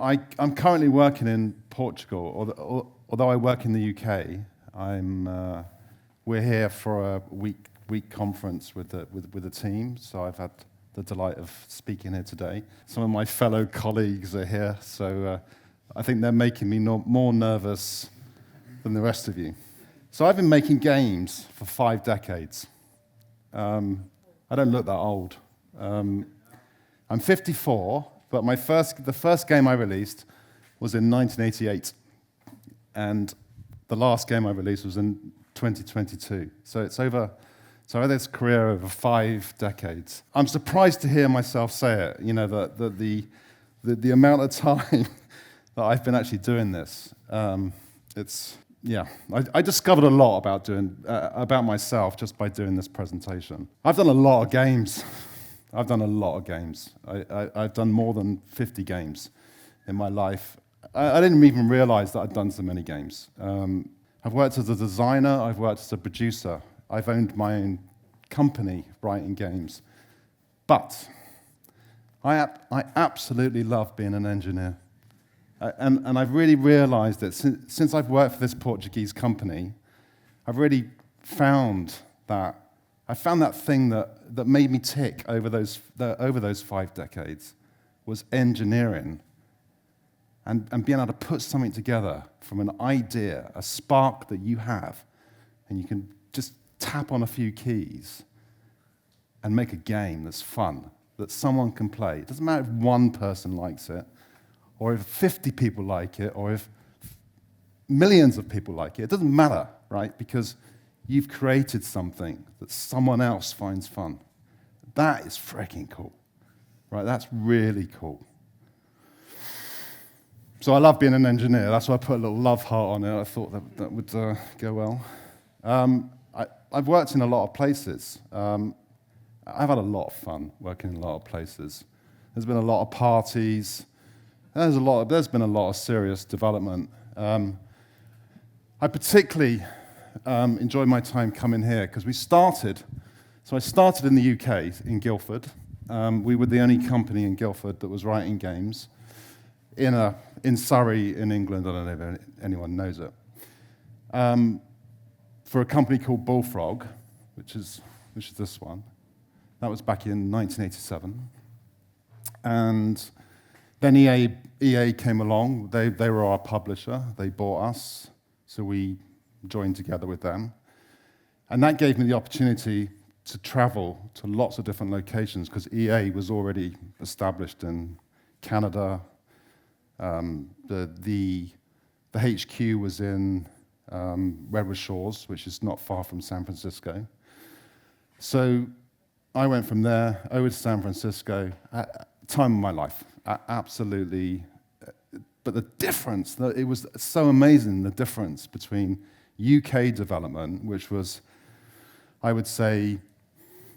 I'm currently working in Portugal, although I work in the UK. We're here for a week conference with the team, so I've had the delight of speaking here today. Some of my fellow colleagues are here, so I think they're making me more nervous than the rest of you. So I've been making games for 5 decades. I don't look that old. I'm 54, but the first game I released was in 1988, and the last game I released was in 2022. So I had this career over 5 decades. I'm surprised to hear myself say it. You know, the amount of time that I've been actually doing this. I discovered a lot about myself just by doing this presentation. I've done a lot of games. I've done more than 50 games in my life. I didn't even realize that I'd done so many games. I've worked as a designer, I've worked as a producer, I've owned my own company writing games. But I absolutely love being an engineer. And I've really realized that since I've worked for this Portuguese company, I've really found that thing that made me tick over those 5 decades was engineering and being able to put something together from an idea, a spark that you have, and you can just tap on a few keys and make a game that's fun, that someone can play. It doesn't matter if one person likes it, or if 50 people like it, or if millions of people like it. It doesn't matter, right? Because you've created something that someone else finds fun. That is freaking cool, right? That's really cool. So I love being an engineer. That's why I put a little love heart on it. I thought that would go well. I've worked in a lot of places. I've had a lot of fun working in a lot of places. There's been a lot of parties. There's been a lot of serious development. I particularly enjoyed my time coming here because I started in the UK, in Guildford. We were the only company in Guildford that was writing games in Surrey, in England. I don't know if anyone knows it. For a company called Bullfrog, which is this one. That was back in 1987. And then EA came along. They were our publisher. They bought us, so we joined together with them. And that gave me the opportunity to travel to lots of different locations because EA was already established in Canada. The HQ was in Redwood Shores, which is not far from San Francisco. So I went from there over to San Francisco. Time of my life, absolutely. But the difference, it was so amazing, the difference between UK development, which was, I would say,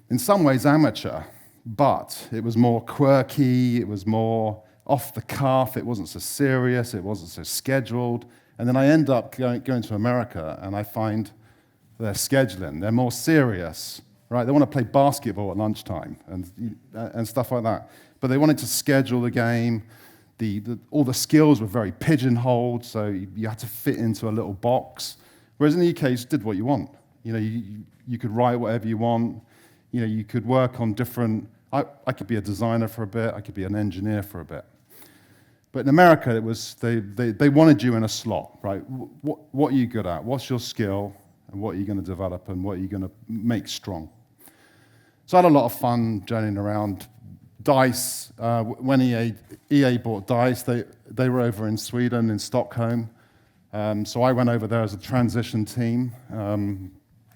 in some ways amateur, but it was more quirky, it was more off the cuff, it wasn't so serious, it wasn't so scheduled. And then I end up going to America, and I find their scheduling, they're more serious, right? They want to play basketball at lunchtime and stuff like that. But they wanted to schedule the game. All the skills were very pigeonholed, so you had to fit into a little box. Whereas in the UK, you just did what you want. You know, you could write whatever you want. You know, you could work on different. I could be a designer for a bit. I could be an engineer for a bit. But in America, it was they wanted you in a slot, right? What are you good at? What's your skill? And what are you going to develop? And what are you going to make strong? So I had a lot of fun journeying around. DICE, when EA bought DICE, they were over in Sweden, in Stockholm. So I went over there as a transition team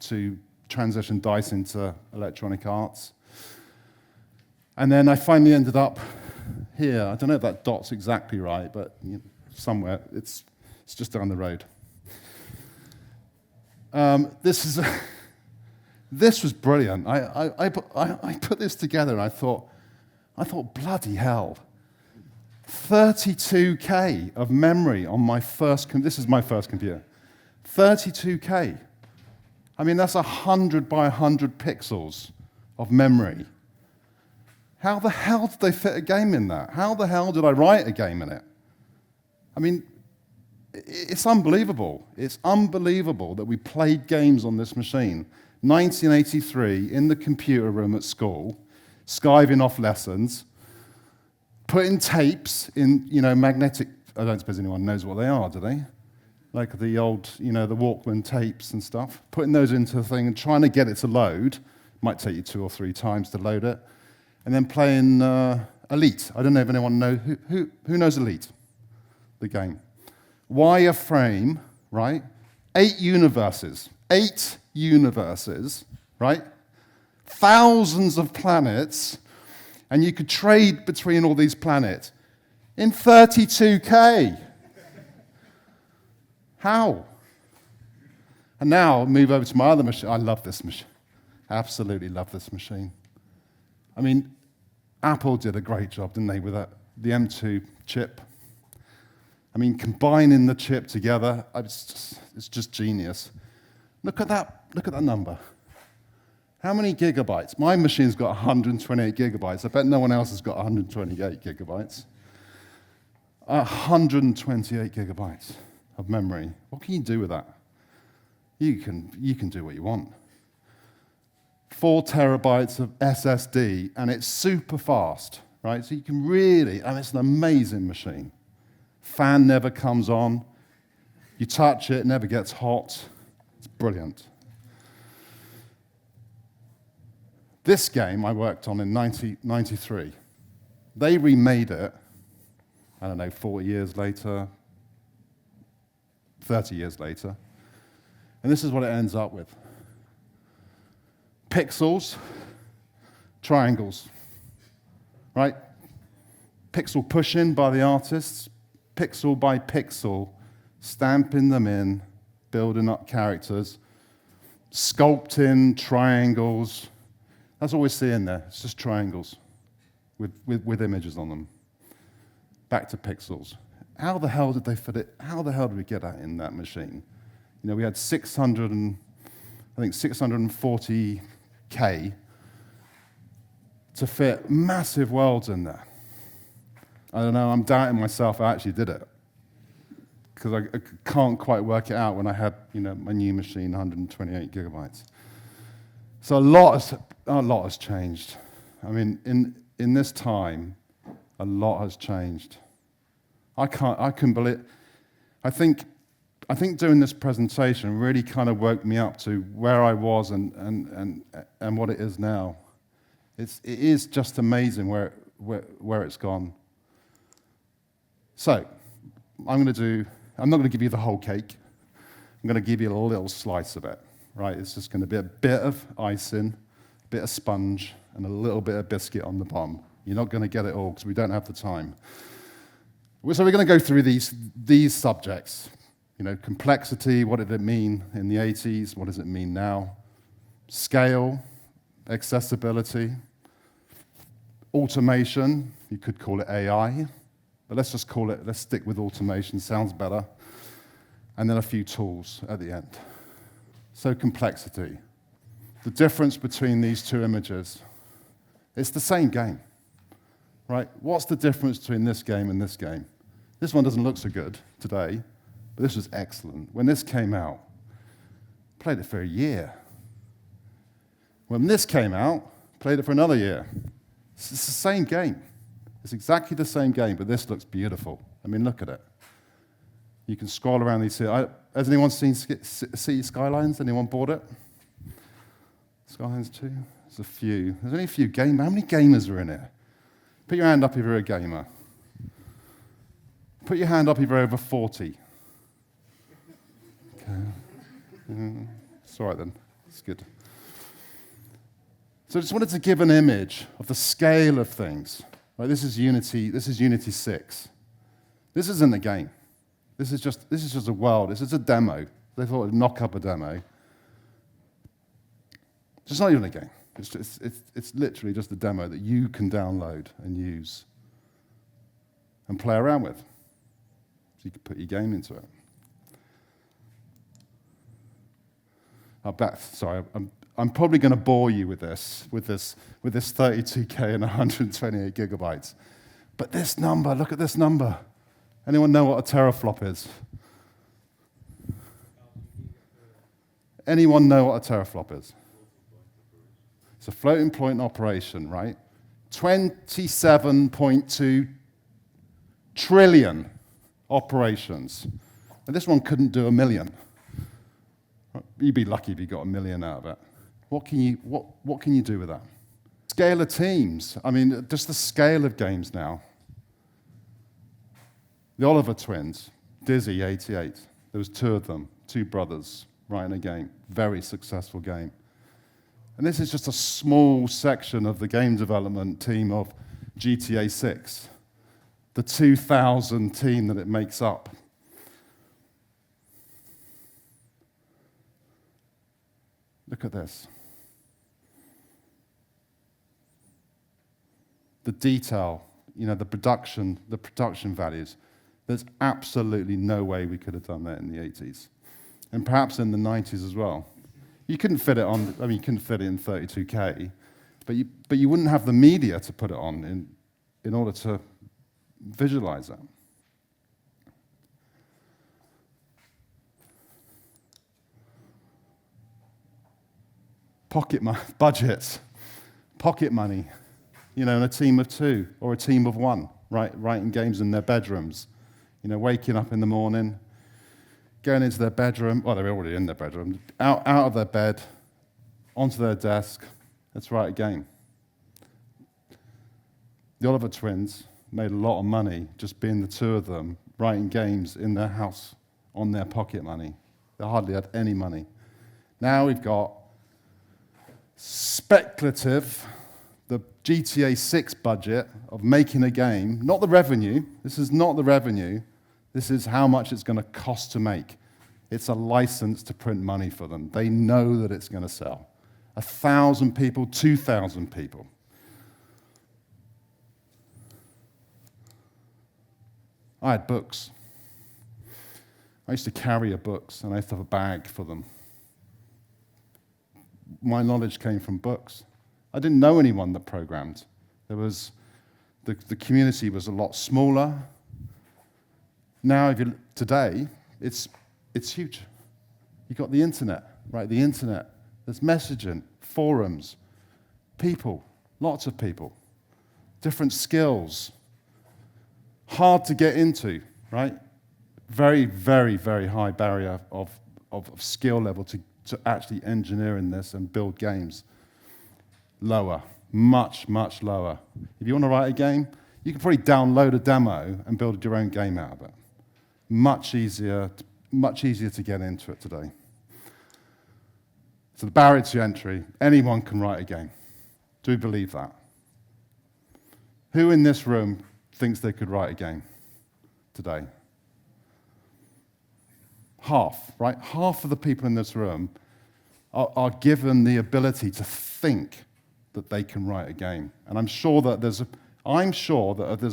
to transition DICE into Electronic Arts. And then I finally ended up here. I don't know if that dot's exactly right, but somewhere. It's just down the road. This was brilliant. I put this together and I thought, bloody hell, 32K of memory on my this is my first computer. 32K. I mean, that's 100 by 100 pixels of memory. How the hell did they fit a game in that? How the hell did I write a game in it? I mean, it's unbelievable. It's unbelievable that we played games on this machine. 1983, in the computer room at school, skiving off lessons, putting tapes in, magnetic, I don't suppose anyone knows what they are, do they? Like the old, the Walkman tapes and stuff, putting those into the thing and trying to get it to load. Might take you 2 or 3 times to load it. And then playing Elite. I don't know if anyone knows, who knows Elite, the game? Wireframe, right? 8 universes, right? Thousands of planets, and you could trade between all these planets in 32K. How? And now, move over to my other machine. I love this machine. Absolutely love this machine. I mean, Apple did a great job, didn't they, with the M2 chip? I mean, combining the chip together, it's just genius. Look at that number. How many gigabytes? My machine's got 128 gigabytes. I bet no one else has got 128 gigabytes. 128 gigabytes of memory. What can you do with that? You can do what you want. 4 terabytes of SSD, and it's super fast, right? So you can really, it's an amazing machine. Fan never comes on. You touch it, it never gets hot. It's brilliant. This game I worked on in 1993. They remade it, 40 years later, 30 years later. And this is what it ends up with. Pixels, triangles, right? Pixel push-in by the artists, pixel by pixel, stamping them in, building up characters, sculpting triangles. That's all we see in there. It's just triangles with images on them. Back to pixels. How the hell did they fit it? How the hell did we get that in that machine? We had 640K to fit massive worlds in there. I don't know, I'm doubting myself I actually did it. Because I can't quite work it out when I had, my new machine, 128 gigabytes. So a lot has changed. I mean, in this time, a lot has changed. I couldn't believe. I think doing this presentation really kind of woke me up to where I was and what it is now. It is just amazing where it's gone. So, I'm not going to give you the whole cake. I'm going to give you a little slice of it, right? It's just going to be a bit of icing, a bit of sponge, and a little bit of biscuit on the bottom. You're not going to get it all because we don't have the time. So we're going to go through these subjects. Complexity, what did it mean in the 80s? What does it mean now? Scale, accessibility, automation, you could call it AI, but let's stick with automation, sounds better. And then a few tools at the end. So complexity. The difference between these two images, it's the same game, right? What's the difference between this game and this game? This one doesn't look so good today, but this was excellent. When this came out, played it for a year. When this came out, played it for another year. It's the same game. It's exactly the same game, but this looks beautiful. I mean, look at it. You can scroll around these. Has anyone seen City Skylines? Anyone bought it? Skylines 2? There's a few. There's only a few gamers. How many gamers are in it? Put your hand up if you're a gamer. Put your hand up if you're over 40. Okay. It's all right then. It's good. So I just wanted to give an image of the scale of things. Right, this is Unity 6. This isn't a game. This is just a world. This is a demo. They thought it'd knock up a demo. It's not even a game. It's literally just a demo that you can download and use and play around with. So you can put your game into it. I'm probably going to bore you with this 32K and 128 gigabytes. But this number, look at this number. Anyone know what a teraflop is? Anyone know what a teraflop is? It's a floating point operation, right? 27.2 trillion operations. And this one couldn't do 1 million. You'd be lucky if you got 1 million out of it. What can you do with that? Scale of teams. I mean, just the scale of games now. The Oliver twins, Dizzy, 88. There was 2 of them, 2 brothers, writing a game. Very successful game. And this is just a small section of the game development team of GTA 6, the 2,000 team that it makes up. Look at this. The detail, the production values. There's absolutely no way we could have done that in the 80s. And perhaps in the 90s as well. You couldn't fit it on, you couldn't fit it in 32K, but you wouldn't have the media to put it on in order to visualize that. Budgets, pocket money, in a team of 2 or a team of 1, writing games in their bedrooms, waking up in the morning, going into their bedroom, well, they're already in their bedroom, out of their bed, onto their desk, let's write a game. The Oliver twins made a lot of money just being the 2 of them, writing games in their house on their pocket money. They hardly had any money. Now we've got speculative, the GTA 6 budget of making a game, not the revenue. This is not the revenue. This is how much it's going to cost to make. It's a license to print money for them. They know that it's going to sell. 1,000 people, 2,000 people. I had books. I used to carry books, and I used to have a bag for them. My knowledge came from books. I didn't know anyone that programmed. The community was a lot smaller. Now, today, it's huge. You've got the internet, right? The internet. There's messaging, forums, people, lots of people, different skills. Hard to get into, right? Very, very, very high barrier of skill level to actually engineer in this and build games. Lower, much, much lower. If you want to write a game, you can probably download a demo and build your own game out of it. Much easier to get into it today. So the barrier to entry, anyone can write a game. Do we believe that? Who in this room thinks they could write a game today? Half, right? Half of the people in this room are given the ability to think that they can write a game. And I'm sure that there's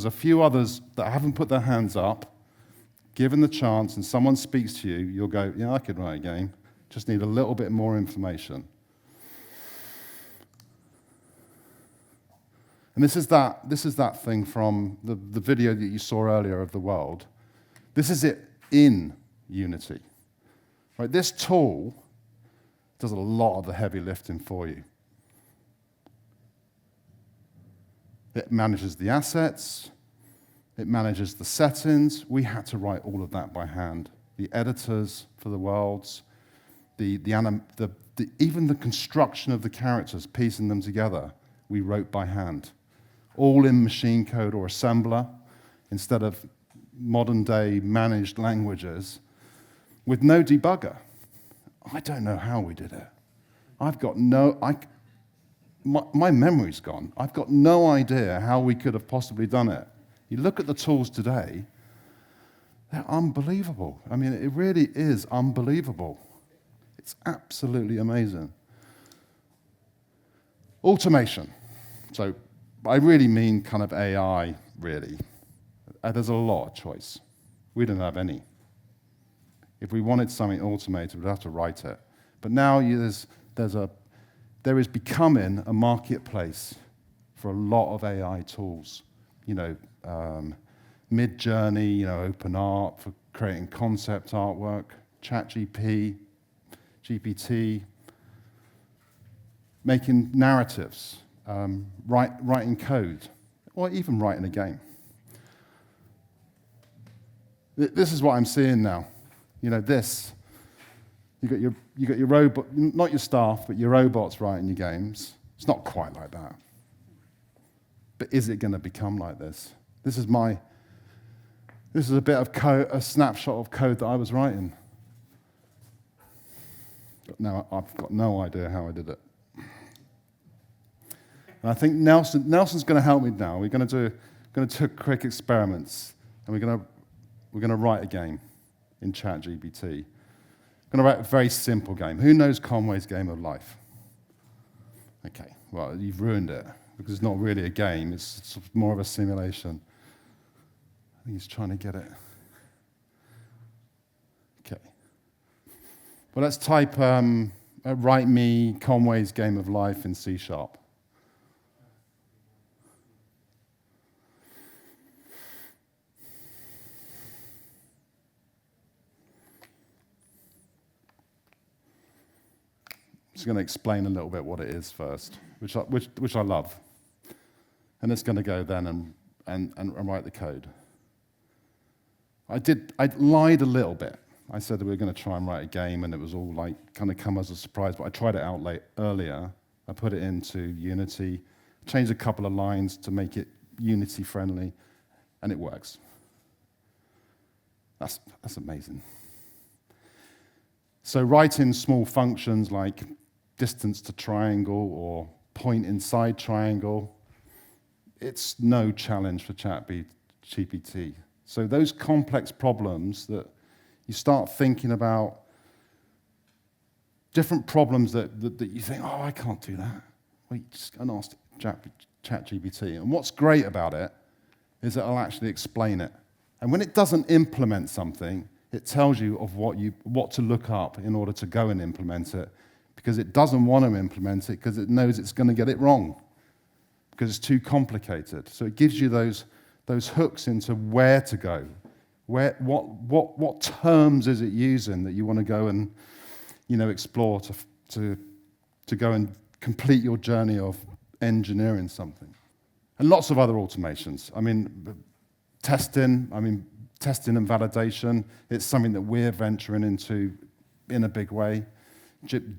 a few others that haven't put their hands up. Given the chance and someone speaks to you, you'll go, yeah, I could write a game. Just need a little bit more information. And this is that thing from the video that you saw earlier of the world. This is it in Unity. Right, this tool does a lot of the heavy lifting for you. It manages the assets. It manages the settings. We had to write all of that by hand. The editors for the worlds, even the construction of the characters, piecing them together, we wrote by hand. All in machine code or assembler, instead of modern-day managed languages, with no debugger. I don't know how we did it. My memory's gone. I've got no idea how we could have possibly done it. You look at the tools today, they're unbelievable. I mean, it really is unbelievable. It's absolutely amazing. Automation. So I really mean kind of AI, really. There's a lot of choice. We didn't have any. If we wanted something automated, we'd have to write it. But now there is becoming a marketplace for a lot of AI tools. Mid-Journey, open art for creating concept artwork, ChatGPT, GPT, making narratives, writing code, or even writing a game. This is what I'm seeing now. You got your robot, not your staff, but your robots writing your games. It's not quite like that. But is it going to become like this? This is a bit of code, a snapshot of code that I was writing. But now I've got no idea how I did it. And I think Nelson's going to help me now. We're going to do quick experiments, and we're going to write a game in ChatGPT. We're going to write a very simple game. Who knows Conway's Game of Life? Okay, well, you've ruined it, because it's not really a game. It's more of a simulation. I think he's trying to get it. Okay. Well, let's type write me Conway's Game of Life in C#. I'm just going to explain a little bit what it is first, which I love. And it's going to go then and write the code. I lied a little bit. I said that we were going to try and write a game, and it was all kind of come as a surprise, but I tried it out earlier. I put it into Unity, changed a couple of lines to make it Unity friendly, and it works. That's amazing. So writing small functions like distance to triangle or point inside triangle, it's no challenge for ChatGPT. So those complex problems that you start thinking about, different problems that you think, oh, I can't do that. Well, you just go and ask ChatGPT. And what's great about it is it'll actually explain it. And when it doesn't implement something, it tells you of what to look up in order to go and implement it, because it doesn't want to implement it because it knows it's going to get it wrong because it's too complicated. So it gives you those hooks into where to go, what terms is it using that you want to go and explore to go and complete your journey of engineering something. And lots of other automations. Testing and validation, it's something that we're venturing into in a big way.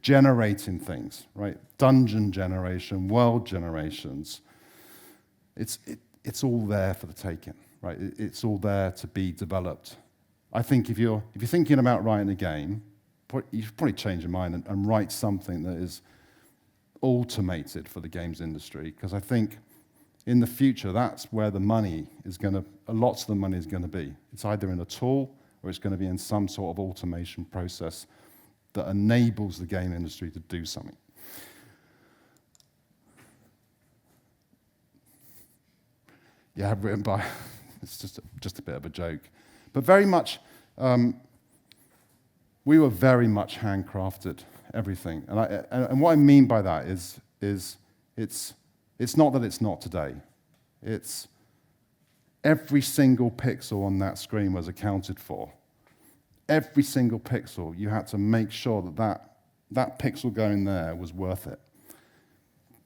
Generating things, right? Dungeon generation, world generations. It's all there for the taking, right? It's all there to be developed. I think if you're thinking about writing a game, you should probably change your mind and write something that is automated for the games industry, because I think in the future, that's where the money is lots of the money is going to be. It's either in a tool or it's going to be in some sort of automation process that enables the game industry to do something. Yeah, written by, it's just a bit of a joke. But very much, we were very much handcrafted, everything. And what I mean by that is it's not that it's not today. It's every single pixel on that screen was accounted for. Every single pixel, you had to make sure that pixel going there was worth it.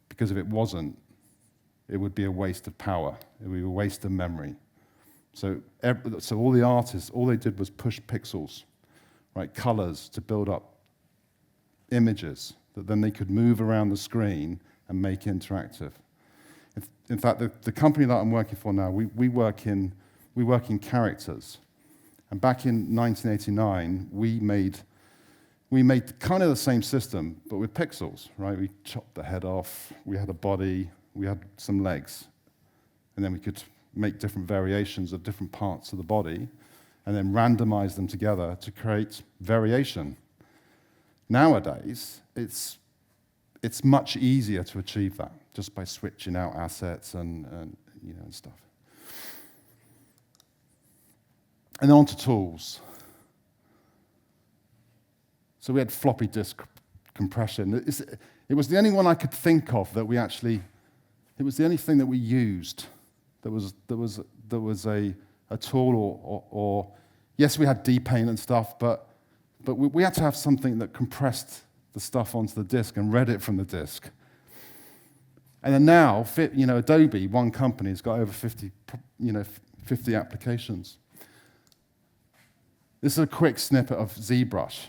Because if it wasn't, it would be a waste of power. It would be a waste of memory. So all the artists, all they did was push pixels, right, colors to build up images that then they could move around the screen and make interactive. In fact, the company that I'm working for now, we work in characters. And back in 1989, we made kind of the same system, but with pixels, right? We chopped the head off, we had a body, we had some legs, and then we could make different variations of different parts of the body, and then randomize them together to create variation. Nowadays, it's much easier to achieve that just by switching out assets and stuff. And then on to tools. So we had floppy disk compression. It was the only one I could think of that it was the only thing that we used that was a a tool, or yes, we had depaint and stuff, but we had to have something that compressed the stuff onto the disk and read it from the disk. And then now, Adobe, one company, has got over 50 applications. This is a quick snippet of ZBrush,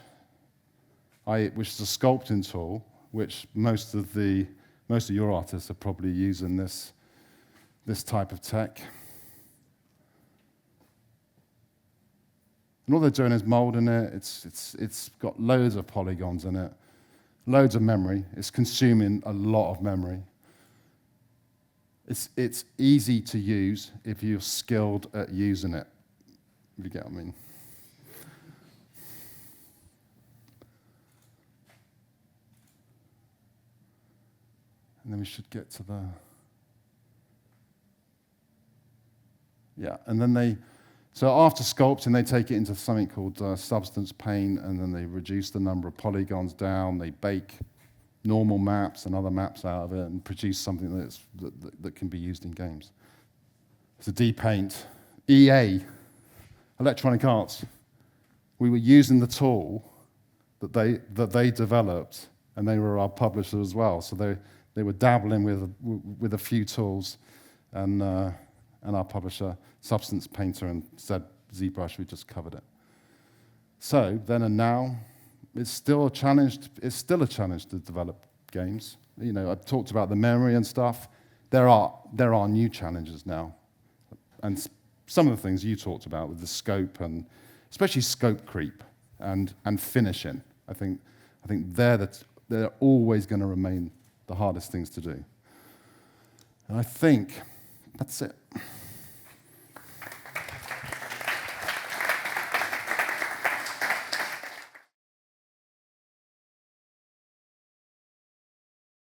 which is a sculpting tool, which most of your artists are probably using this type of tech. And all they're doing is molding it. It's got loads of polygons in it, loads of memory. It's consuming a lot of memory. It's easy to use if you're skilled at using it, if you get what I mean. And then we should get to the... Yeah, and then so after sculpting, they take it into something called substance paint, and then they reduce the number of polygons down. They bake normal maps and other maps out of it and produce something that can be used in games. So depaint, EA, Electronic Arts. We were using the tool that they developed, and they were our publisher as well. So they were dabbling with a few tools, and our publisher, Substance Painter, and said ZBrush, we just covered it. So then and now, it's still a challenge to develop games. I've talked about the memory and stuff. There are new challenges now, and some of the things you talked about with the scope, and especially scope creep and finishing. I think they're always going to remain the hardest things to do. And I think that's it.